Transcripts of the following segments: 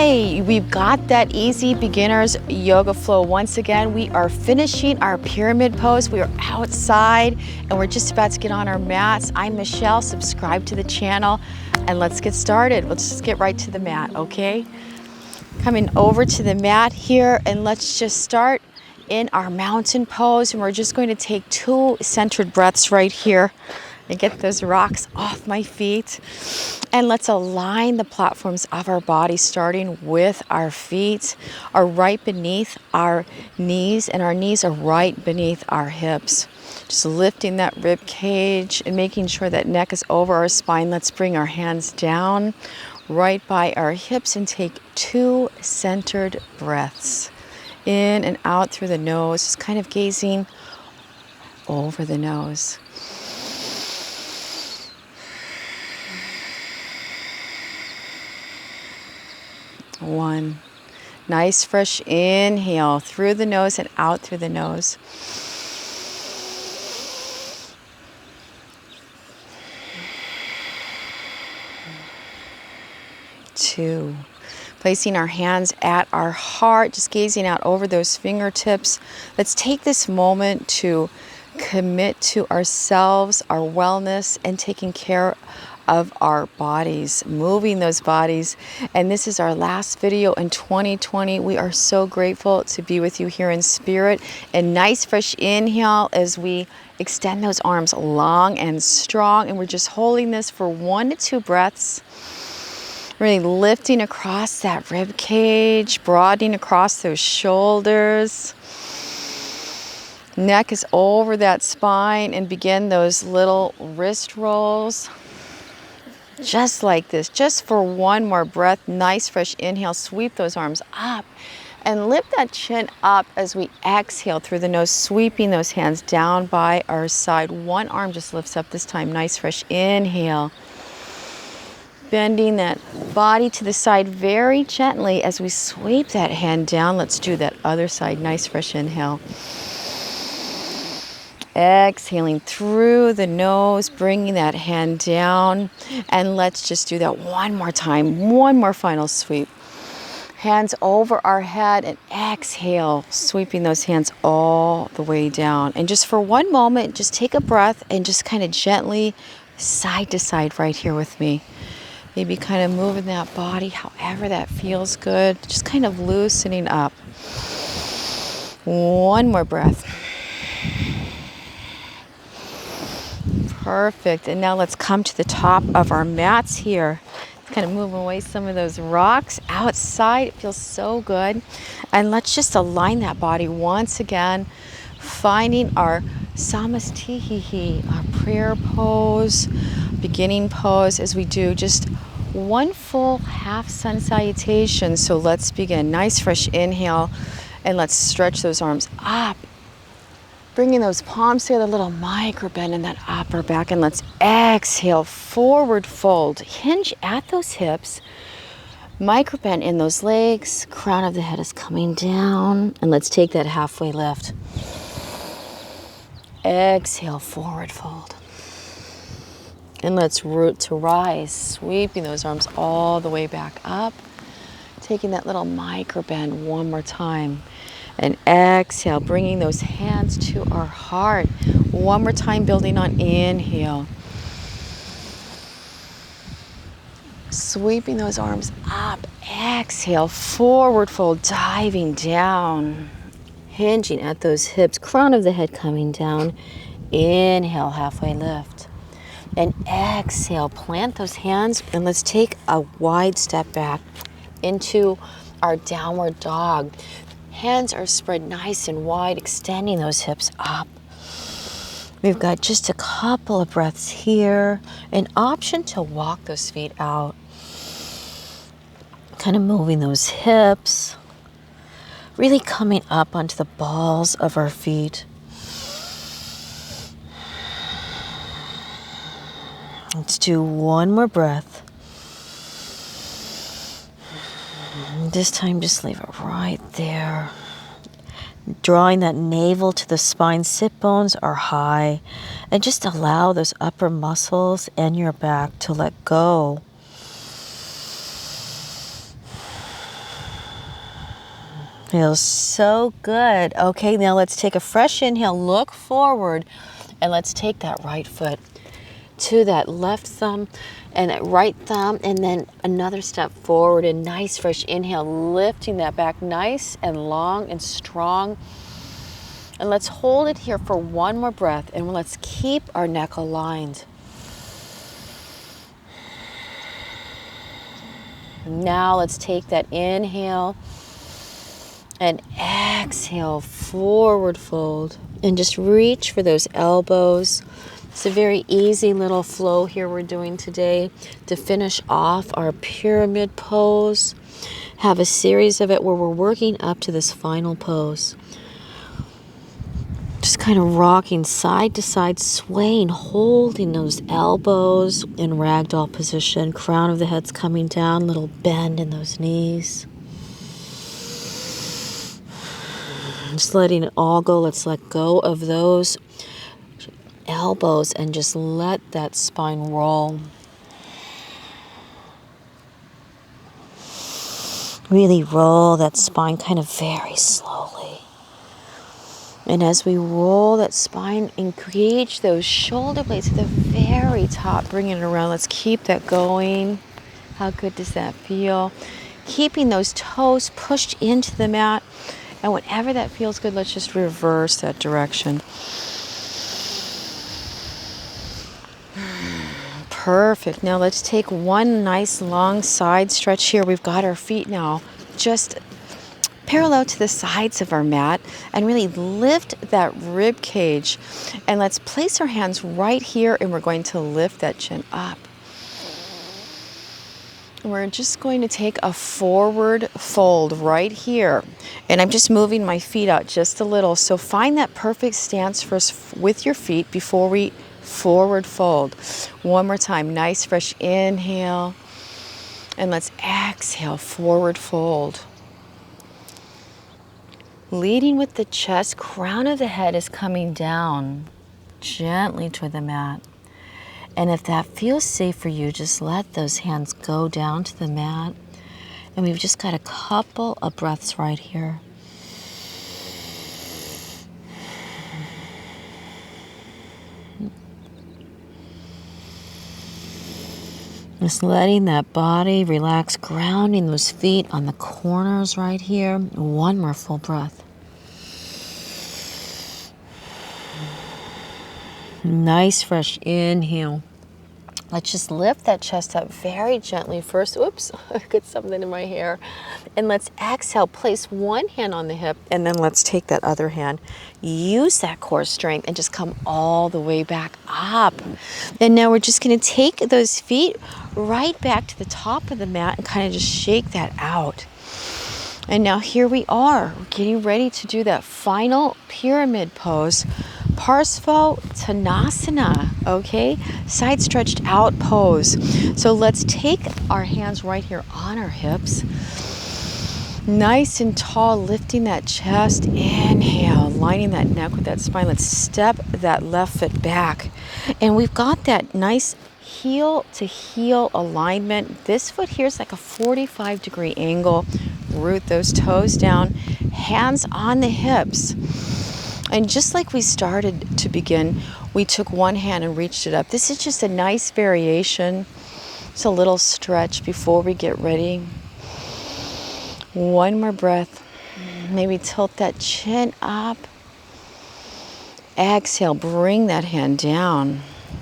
Hi, we've got that easy beginner's yoga flow. Once again, we are finishing our pyramid pose. We are outside and we're just about to get on our mats. I'm Michelle, subscribe to the channel and let's get started. Let's just get right to the mat, okay? Coming over to the mat here and let's just start in our mountain pose, and we're just going to take 2 centered breaths right here and get those rocks off my feet. And let's align the platforms of our body, starting with our feet are right beneath our knees, and our knees are right beneath our hips. Just lifting that rib cage and making sure that neck is over our spine. Let's bring our hands down right by our hips and take 2 centered breaths. In and out through the nose, just kind of gazing over the nose. One. Nice fresh inhale through the nose and out through the nose. 2. Placing our hands at our heart, just gazing out over those fingertips. Let's take this moment to commit to ourselves, our wellness, and taking care of our bodies, moving those bodies. And this is our last video in 2020. We are so grateful to be with you here in spirit. And nice fresh inhale as we extend those arms long and strong. And we're just holding this for 1 to 2 breaths. Really lifting across that rib cage, broadening across those shoulders. Neck is over that spine, and begin those little wrist rolls. Just like this, just for 1 more breath. Nice fresh inhale, sweep those arms up and lift that chin up as we exhale through the nose, sweeping those hands down by our side. 1 arm just lifts up this time. Nice fresh inhale. Bending that body to the side very gently as we sweep that hand down. Let's do that other side. Nice fresh inhale. Exhaling through the nose, bringing that hand down. And let's just do that 1 more time. 1 more final sweep. Hands over our head and exhale, sweeping those hands all the way down. And just for 1 moment, just take a breath and just kind of gently side to side right here with me. Maybe kind of moving that body however that feels good. Just kind of loosening up. 1 more breath. Perfect. And now let's come to the top of our mats here. Kind of moving away some of those rocks outside. It feels so good. And let's just align that body once again, finding our samastihihi, our prayer pose, beginning pose, as we do just 1 full half sun salutation. So let's begin. Nice fresh inhale, and let's stretch those arms up, bringing those palms together, a little micro bend in that upper back, and let's exhale, forward fold, hinge at those hips, micro bend in those legs, crown of the head is coming down, and let's take that halfway lift. Exhale, forward fold. And let's root to rise, sweeping those arms all the way back up, taking that little micro bend 1 more time. And exhale, bringing those hands to our heart. 1 more time, building on inhale. Sweeping those arms up. Exhale, forward fold, diving down. Hinging at those hips, crown of the head coming down. Inhale, halfway lift. And exhale, plant those hands, and let's take a wide step back into our downward dog. Hands are spread nice and wide, extending those hips up. We've got just a couple of breaths here. An option to walk those feet out. Kind of moving those hips. Really coming up onto the balls of our feet. Let's do 1 more breath. This time, just leave it right there. Drawing that navel to the spine, sit bones are high, and just allow those upper muscles and your back to let go. Feels so good. Okay, now let's take a fresh inhale, look forward, and let's take that right foot to that left thumb and that right thumb, and then another step forward. A nice fresh inhale, lifting that back nice and long and strong. And let's hold it here for one more breath, and let's keep our neck aligned. Now let's take that inhale and exhale, forward fold, and just reach for those elbows. It's a very easy little flow here we're doing today to finish off our pyramid pose. Have a series of it where we're working up to this final pose. Just kind of rocking side to side, swaying, holding those elbows in ragdoll position. Crown of the head's coming down, little bend in those knees. Just letting it all go. Let's let go of those elbows and just let that spine roll. Really roll that spine kind of very slowly. And as we roll that spine, engage those shoulder blades at the very top, bringing it around. Let's keep that going. How good does that feel? Keeping those toes pushed into the mat. And whenever that feels good, let's just reverse that direction. Perfect. Now let's take one nice long side stretch here. We've got our feet now just parallel to the sides of our mat, and really lift that rib cage. And let's place our hands right here, and we're going to lift that chin up. We're just going to take a forward fold right here. And I'm just moving my feet out just a little. So find that perfect stance first with your feet before we forward fold. One more time. Nice fresh inhale. And let's exhale, forward fold. Leading with the chest, crown of the head is coming down gently toward the mat. And if that feels safe for you, just let those hands go down to the mat. And we've just got a couple of breaths right here. Just letting that body relax, grounding those feet on the corners right here. One more full breath. Nice fresh inhale. Let's just lift that chest up very gently first. Oops, I got something in my hair. And let's exhale, place one hand on the hip, and then let's take that other hand. Use that core strength and just come all the way back up. And now we're just gonna take those feet right back to the top of the mat and kind of just shake that out. And now here we are, we're getting ready to do that final pyramid pose. Parsva Tanasana, okay? Side stretched out pose. So let's take our hands right here on our hips. Nice and tall, lifting that chest. Inhale, lining that neck with that spine. Let's step that left foot back. And we've got that nice heel to heel alignment. This foot here is like a 45-degree angle. Root those toes down, hands on the hips. And just like we started to begin, we took one hand and reached it up. This is just a nice variation. It's a little stretch before we get ready. One more breath. Maybe tilt that chin up. Exhale, bring that hand down.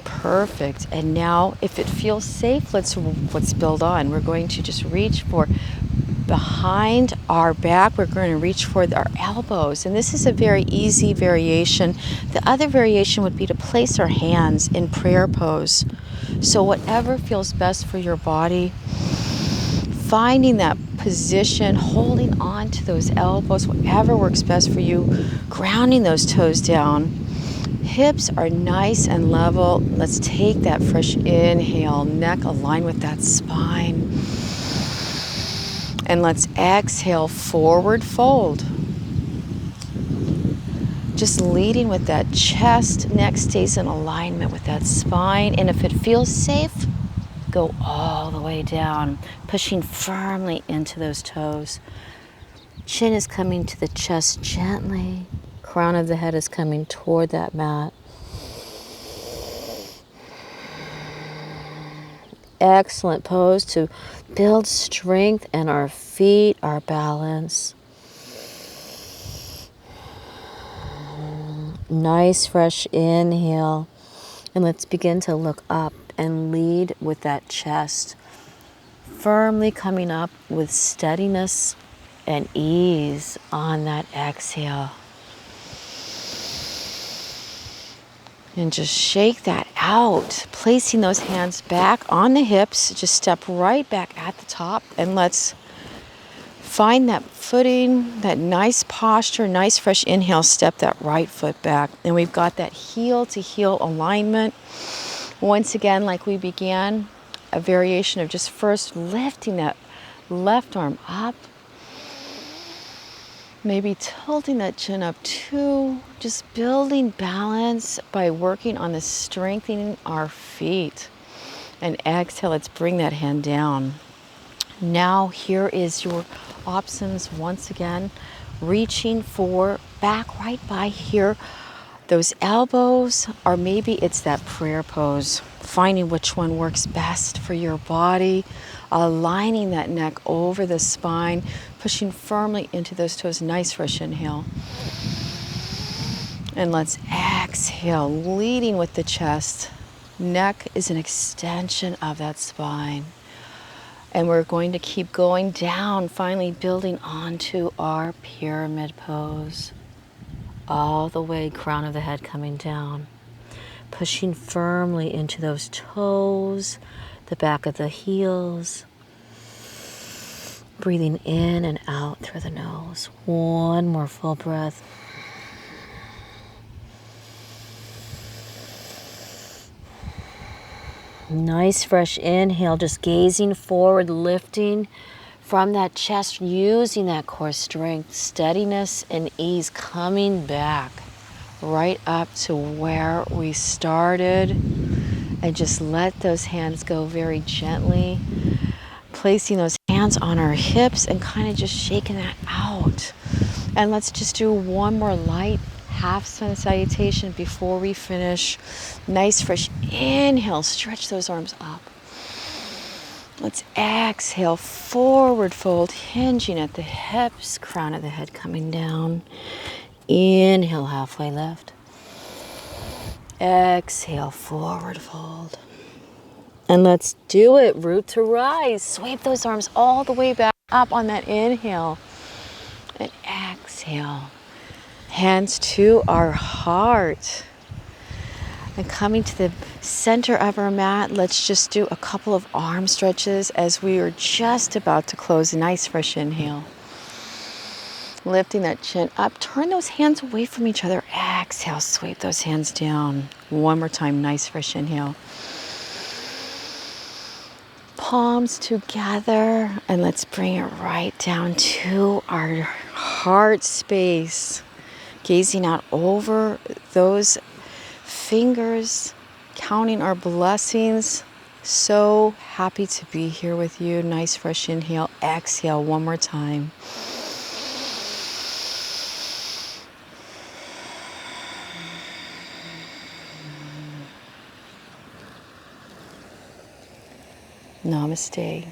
Perfect. And now, if it feels safe, let's build on. We're going to just reach for behind our back. We're going to reach for our elbows, and this is a very easy variation. The other variation would be to place our hands in prayer pose. So whatever feels best for your body, finding that position, holding on to those elbows, whatever works best for you, grounding those toes down. Hips are nice and level. Let's take that fresh inhale, neck aligned with that spine. And let's exhale, forward fold. Just leading with that chest, neck stays in alignment with that spine. And if it feels safe, go all the way down, pushing firmly into those toes. Chin is coming to the chest gently. Crown of the head is coming toward that mat. Excellent pose to build strength in our feet, our balance. Nice fresh inhale. And let's begin to look up and lead with that chest. Firmly coming up with steadiness and ease on that exhale. And just shake that out, placing those hands back on the hips. Just step right back at the top, and let's find that footing, that nice posture, nice fresh inhale. Step that right foot back. And we've got that heel to heel alignment. Once again, like we began, a variation of just first lifting that left arm up. Maybe tilting that chin up too, just building balance by working on the strengthening our feet. And exhale, let's bring that hand down. Now here is your options once again, reaching for back right by here, those elbows, or maybe it's that prayer pose, finding which one works best for your body, aligning that neck over the spine, pushing firmly into those toes. Nice fresh inhale. And let's exhale, leading with the chest. Neck is an extension of that spine. And we're going to keep going down, finally building onto our pyramid pose. All the way, crown of the head coming down. Pushing firmly into those toes, the back of the heels. Breathing in and out through the nose. One more full breath. Nice fresh inhale, just gazing forward, lifting from that chest, using that core strength, steadiness and ease, coming back right up to where we started. And just let those hands go very gently, placing those hands on our hips and kind of just shaking that out. And let's just do one more light half sun salutation before we finish. Nice fresh inhale, stretch those arms up. Let's exhale, forward fold, hinging at the hips, crown of the head coming down. Inhale, halfway lift. Exhale, forward fold. And let's do it, root to rise. Sweep those arms all the way back up on that inhale. And exhale. Hands to our heart. And coming to the center of our mat, let's just do a couple of arm stretches as we are just about to close. Nice fresh inhale. Lifting that chin up. Turn those hands away from each other. Exhale, sweep those hands down. One more time, nice fresh inhale. Palms together, and let's bring it right down to our heart space. Gazing out over those fingers, counting our blessings. So happy to be here with you. Nice fresh inhale. Exhale one more time. Namaste.